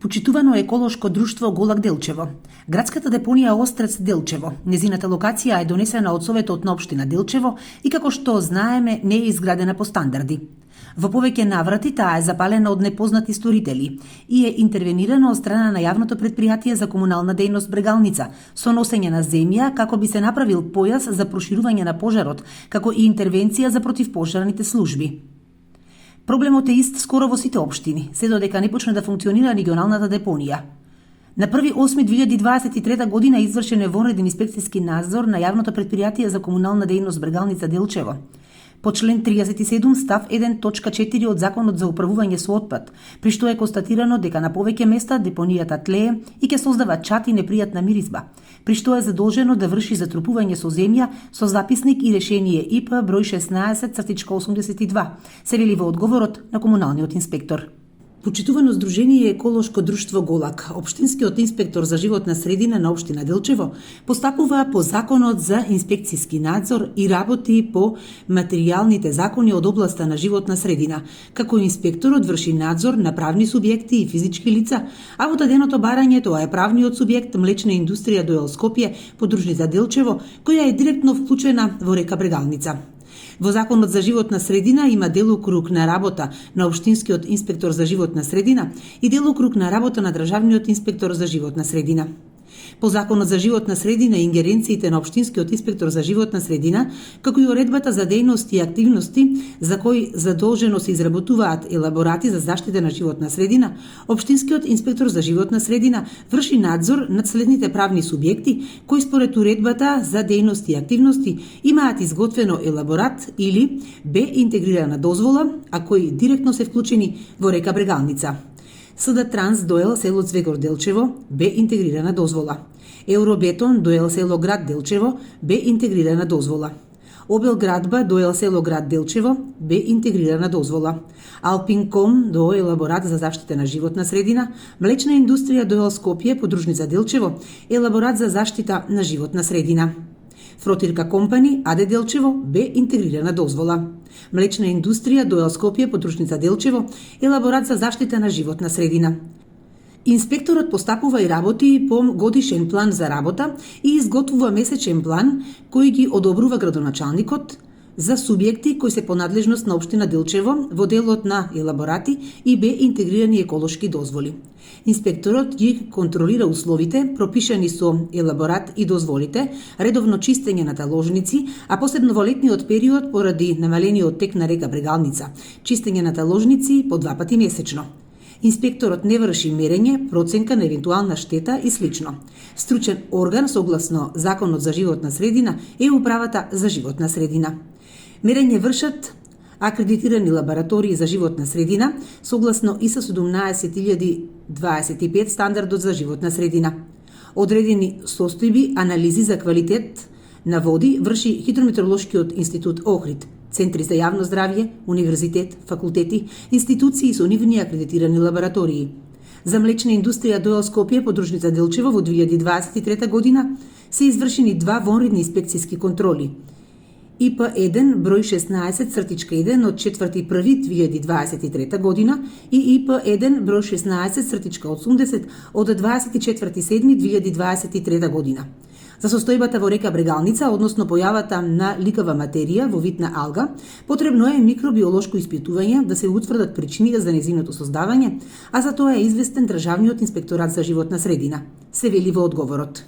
Почитувано еколошко друштво Голак Делчево. Градската депонија Острец Делчево. Незината локација е донесена од Советот на општина Делчево и како што знаеме не е изградена по стандарди. Во повеќе наврати таа е запалена од непознати сторители и е интервенирано од страна на јавното претпријатие за комунална дејност Брегалница со носење на земја како би се направил појас за проширување на пожарот, како и интервенција за противпожарните служби. Проблемот е ист скоро во сите општини, се додека не почне да функционира регионалната депонија. На 1.8.2023 година извршен е вонреден инспекцијски надзор на јавното претпријатие за комунална дејност Брегалница Делчево. По член 37 став 1.4 од Законот за управување со отпад, при што е констатирано дека на повеќе места депонијата тлее и ќе создава чат и непријатна миризба, при што е задолжено да врши затрупување со земја со записник и решение ИП број 16/82, се вели во одговорот на комуналниот инспектор. Почитувано Сдружение еколошко друштво Голак, општинскиот инспектор за животна средина на општина Делчево, постапува по Законот за инспекцијски надзор и работи по материјалните закони од областа на животна средина, како инспекторот врши надзор на правни субјекти и физички лица, а во даденото барање тоа е правниот субјект Млечна индустрија ДОО Скопје, подружница Делчево, која е директно вклучена во река Брегалница. Во Законот за животна средина има делокруг на работа на општинскиот инспектор за животна средина и делокруг на работа на државниот инспектор за животна средина. По Законот за животна средина и ингеренциите на општинскиот инспектор за животна средина, како и уредбата за дејности и активности за кои задолжено се изработуваат елаборати за заштита на животна средина, општинскиот инспектор за животна средина врши надзор над следните правни субјекти кои според уредбата за дејности и активности имаат изготвено елаборат или бе интегрирана дозвола, а кои директно се вклучени во река Брегалница. СД Транс ДОЕЛ село Цвегор Делчево бе интегрирана дозвола. Евробетон ДОЕЛ село Град Делчево бе интегрирана дозвола. Обел Градба ДОЕЛ село Град Делчево бе интегрирана дозвола. Алпинком ДОЕ елаборат за заштита на животна средина, Млечна индустрија ДОЕЛ Скопје, подружница Делчево, елаборат за заштита на животна средина. Фротирка компани АД Делчево бе интегрирана дозвола. Млечна индустрија ДОЕЛ Скопје, подружница Делчево, елаборат за заштита на животна средина. Инспекторот постапува и работи по годишен план за работа и изготвува месечен план кој ги одобрува градоначалникот за субјекти кои се по надлежност на општина Делчево во делот на елаборати и бе интегрирани еколошки дозволи. Инспекторот ги контролира условите пропишани со елаборат и дозволите, редовно чистење на таложници, а посебно во летниот период поради намалениот тек на река Брегалница, чистење на таложници по 2 пати месечно. Инспекторот не врши мерење, проценка на евентуална штета и слично. Стручен орган согласно Законот за животна средина е Управата за животна средина. Мерење вршат акредитирани лаборатории за животна средина согласно ИС 17025 стандардот за животна средина. Одредени состојби анализи за квалитет на води врши Хидрометеоролошкиот институт Охрид, центри за јавно здравје, универзитет, факултети, институции со нивни акредитирани лаборатории. За Млечна индустрија ДОЕЛ Скопје, подружница Делчево, во 2023 година се извршени 2 вонредни инспекцијски контроли. ИП-1 број 16/1 од 4.1.2023 година и ИП-1 број 16/80 од 24.7.2023 година. За состојбата во река Брегалница, односно појавата на ликава материја во вид на алга, потребно е микробиолошко испитување да се утврдат причините за незиното создавање, а за тоа е известен Државниот инспекторат за животна средина, се вели во одговорот.